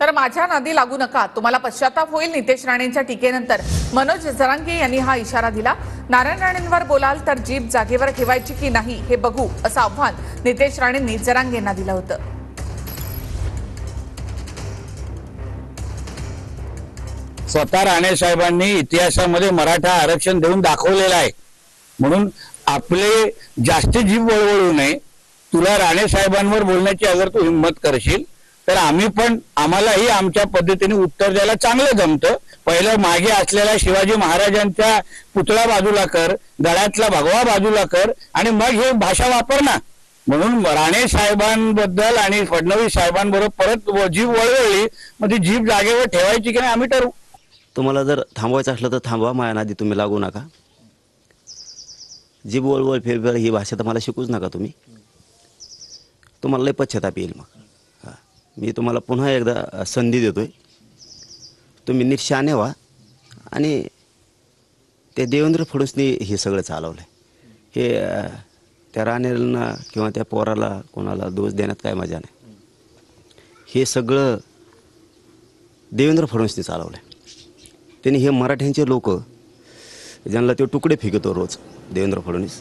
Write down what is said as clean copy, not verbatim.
तर माझ्या नादी लागू नका, तुम्हाला पश्चाताप होईल. नितेश राणेंच्या टीकेनंतर मनोज जरांगे यांनी हा इशारा दिला. नारायण राणेंवर बोलाल तर जीभ जागेवर ठेवायची की नाही हे बघू, असं आव्हान नितेश राणेंनी जरांगेंना दिलं होतं. स्वतः राणे साहेबांनी इतिहासामध्ये मराठा आरक्षण देऊन दाखवलेलं आहे. म्हणून आपले जास्त जीभ वळवळू नये. तुला राणे साहेबांवर बोलण्याची अगर तू हिंमत करशील तर आम्हालाही आमच्या पद्धतीने उत्तर द्यायला चांगलं जमतं. पहिलं मागे असलेल्या शिवाजी महाराजांचा पुतळा बाजूला कर, गळ्यातला भगवा बाजूला कर आणि मग हे भाषा वापर ना. म्हणून राणे साहेबांबद्दल आणि फडणवीस साहेबांबरोबर परत जीभ वळवळली, मग ती जीभ जागेवर ठेवायची की नाही आम्ही ठरवू. तुम्हाला जर थांबवायचं असलं तर थांबवा, माझ्या नादी तुम्ही लागू नका. जीभ वळवळ फेरफेर ही भाषा तर मला शिकूच नका तुम्ही. तुम्हाला लय पश्चाताप येईल. मग मी तुम्हाला पुन्हा एकदा संधी देतोय. तुम्ही नीट शहाणे व्हा. आणि ते देवेंद्र फडणवीसनी हे सगळं चालवलं आहे. हे त्या राणेंना किंवा त्या पोराला कोणाला दोष देण्यात काय मजा नाही. हे सगळं देवेंद्र फडणवीसनी चालवलं आहे. त्यांनी हे मराठ्यांचे लोक ज्यांना ते तुकडे फेकतो रोज देवेंद्र फडणवीस